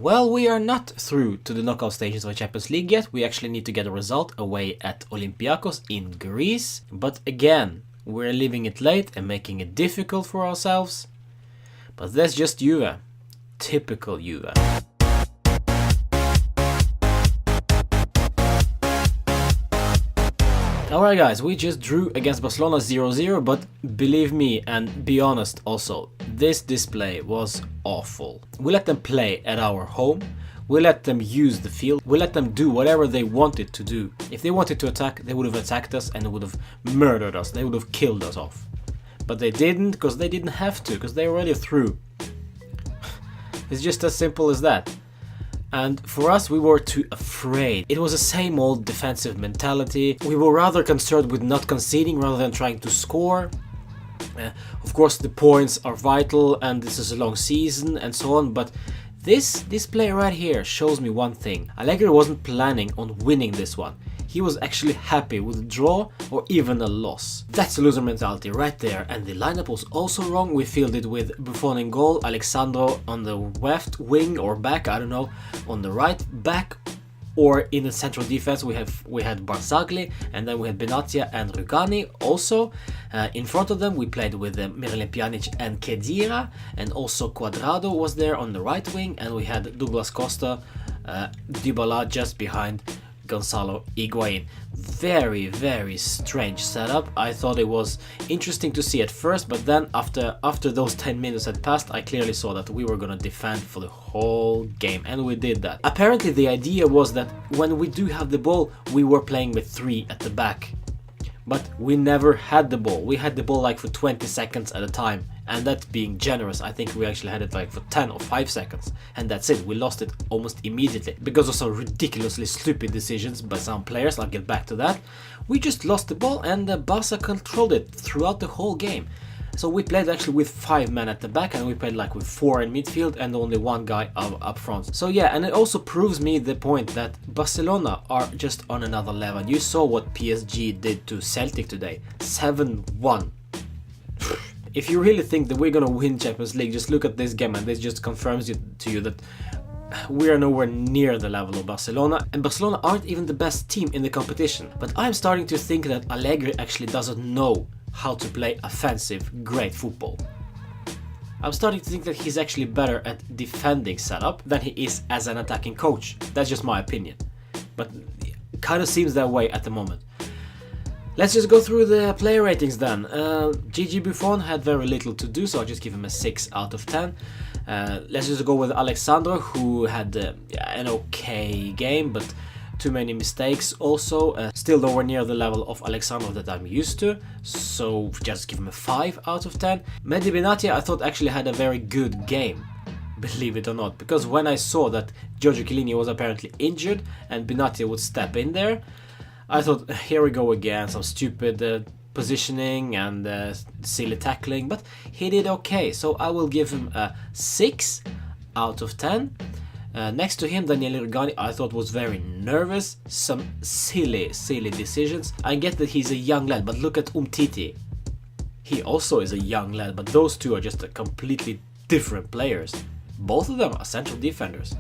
Well, we are not through to the knockout stages of the Champions League yet. We actually need to get a result away at Olympiacos in Greece. But again, we're leaving it late and making it difficult for ourselves. But that's just Juve. Typical Juve. Alright guys, we just drew against Barcelona 0-0, but believe me and be honest also, this display was awful. We let them play at our home, we let them use the field, we let them do whatever they wanted to do. If they wanted to attack, they would have attacked us and would have murdered us, they would have killed us off. But they didn't, because they didn't have to, because they already through. It's just as simple as that. And for us, we were too afraid. It was the same old defensive mentality. We were rather concerned with not conceding rather than trying to score. Of course, the points are vital and this is a long season and so on, but this display right here shows me one thing. Allegri wasn't planning on winning this one. He was actually happy with a draw or even a loss. That's a loser mentality right there, and the lineup was also wrong. We fielded with Buffon in goal, Alexandro on the left wing or back, I don't know, on the right back, or in the central defense we had Barzagli, and then we had Benatia and Rugani also. In front of them we played with Miralem Pjanic and Khedira, and also Cuadrado was there on the right wing, and we had Douglas Costa, Dybala just behind Gonzalo Higuain. Very, very strange setup. I thought it was interesting to see at first, but then after those 10 minutes had passed, I clearly saw that we were gonna defend for the whole game, and we did that. Apparently the idea was that when we do have the ball, we were playing with 3 at the back. But we never had the ball. We had the ball like for 20 seconds at a time, and that's being generous. I think we actually had it like for 10 or 5 seconds, and that's it. We lost it almost immediately because of some ridiculously stupid decisions by some players. I'll get back to that. We just lost the ball, and Barca controlled it throughout the whole game. So we played actually with 5 men at the back, and we played like with 4 in midfield and only 1 guy up front. So yeah, and it also proves me the point that Barcelona are just on another level. You saw what PSG did to Celtic today, 7-1. If you really think that we're gonna win Champions League, just look at this game, and this just confirms to you that we are nowhere near the level of Barcelona, and Barcelona aren't even the best team in the competition. But I'm starting to think that Allegri actually doesn't know how to play offensive, great football. I'm starting to think that he's actually better at defending setup than he is as an attacking coach. That's just my opinion, but it kind of seems that way at the moment. Let's just go through the player ratings then. Gigi Buffon had very little to do, so I'll just give him a 6 out of 10. Let's just go with Alexandro, who had an okay game, but too many mistakes also. Still nowhere near the level of Alexandro that I'm used to, so just give him a 5 out of 10. Mehdi Benatia I thought actually had a very good game, believe it or not, because when I saw that Giorgio Chiellini was apparently injured and Benatia would step in there, I thought, here we go again, some stupid positioning and silly tackling, but he did okay, so I will give him a 6 out of 10. Next to him, Daniele Rugani I thought was very nervous, some silly decisions. I get that he's a young lad, but look at Umtiti. He also is a young lad, but those two are just completely different players. Both of them are central defenders.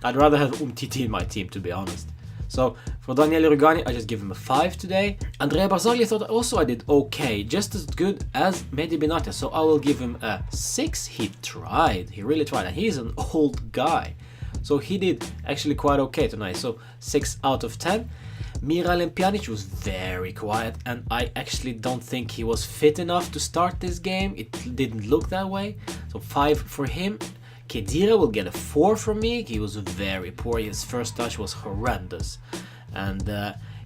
I'd rather have Umtiti in my team, to be honest. So for Daniele Rugani, I just give him a 5 today. Andrea Barzagli thought also I did okay, just as good as Mehdi Benatia, so I will give him a 6. He tried, he really tried, and he's an old guy. So he did actually quite okay tonight, so 6 out of 10. Miralem Pjanic was very quiet, and I actually don't think he was fit enough to start this game. It didn't look that way, so 5 for him. Khedira will get a 4 from me. He was very poor. His first touch was horrendous, and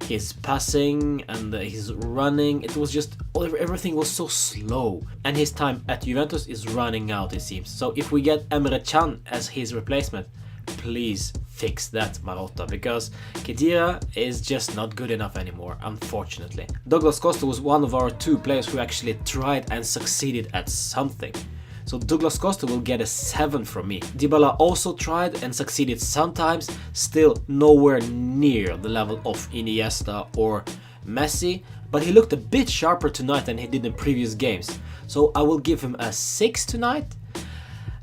his passing and his running, it was just, everything was so slow, and his time at Juventus is running out, it seems. So if we get Emre Can as his replacement, please fix that, Marotta, because Khedira is just not good enough anymore, unfortunately. Douglas Costa was one of our 2 players who actually tried and succeeded at something. So Douglas Costa will get a 7 from me. Dybala also tried and succeeded sometimes, still nowhere near the level of Iniesta or Messi, but he looked a bit sharper tonight than he did in previous games. So I will give him a 6 tonight.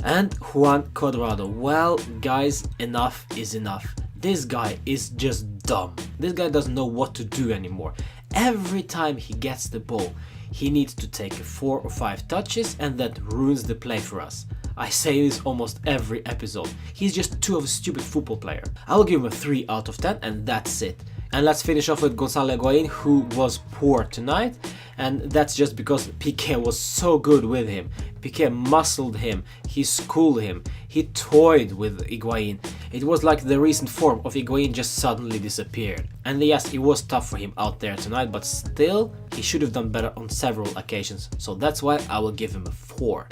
And Juan Cuadrado. Well, guys, enough is enough. This guy is just dumb. This guy doesn't know what to do anymore. Every time he gets the ball, he needs to take 4 or 5 touches, and that ruins the play for us. I say this almost every episode. He's just too of a stupid football player. I will give him a 3 out of 10, and that's it. And let's finish off with Gonzalo Higuain, who was poor tonight, and that's just because Piqué was so good with him. Piqué muscled him, he schooled him, he toyed with Higuain. It was like the recent form of Higuain just suddenly disappeared. And yes, it was tough for him out there tonight, but still, he should have done better on several occasions, so that's why I will give him a 4.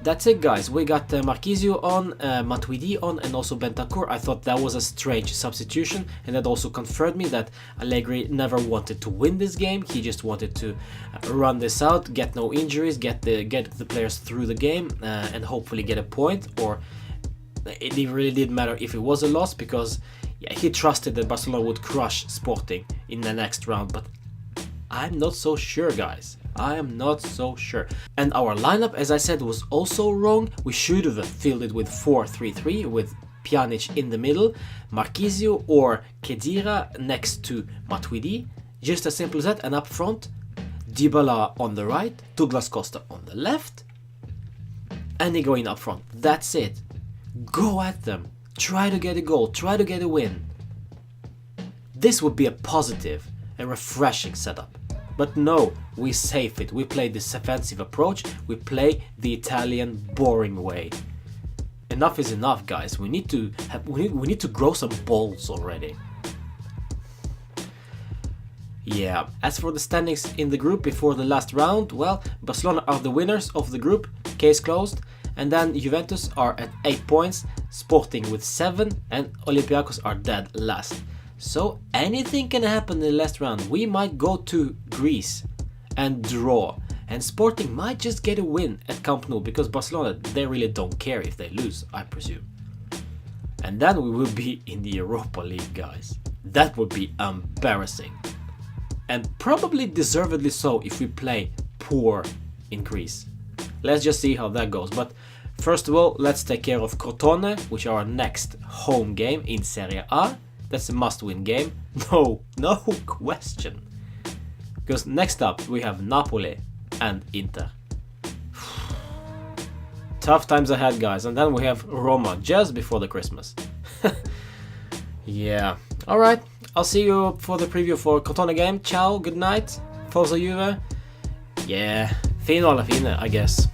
That's it, guys. We got Marquisio on, Matuidi on, and also Bentancur. I thought that was a strange substitution, and that also confirmed me that Allegri never wanted to win this game. He just wanted to run this out, get no injuries, get the players through the game, and hopefully get a point. Or it really didn't matter if it was a loss, because yeah, he trusted that Barcelona would crush Sporting in the next round. But I'm not so sure, guys. I am not so sure. And our lineup, as I said, was also wrong. We should have fielded with 4-3-3 with Pjanic in the middle, Marquisio or Khedira next to Matuidi. Just as simple as that. And up front, Dybala on the right, Douglas Costa on the left, and Higuain up front. That's it. Go at them. Try to get a goal. Try to get a win. This would be a positive and refreshing setup. But no, we save it. We play this defensive approach. We play the Italian boring way. Enough is enough, guys. We need to grow some balls already. Yeah. As for the standings in the group before the last round, well, Barcelona are the winners of the group. Case closed. And then Juventus are at 8 points, Sporting with 7, and Olympiacos are dead last. So anything can happen in the last round. We might go to Greece and draw, and Sporting might just get a win at Camp Nou, because Barcelona, they really don't care if they lose, I presume. And then we will be in the Europa League, guys. That would be embarrassing. And probably deservedly so if we play poor in Greece. Let's just see how that goes. But first of all, let's take care of Crotone, which are our next home game in Serie A. That's a must-win game. No question. Because next up we have Napoli and Inter. Tough times ahead, guys. And then we have Roma just before the Christmas. Yeah. Alright. I'll see you for the preview for Crotone game. Ciao. Good night. Forza Juve. Yeah. Fino alla fine, I guess.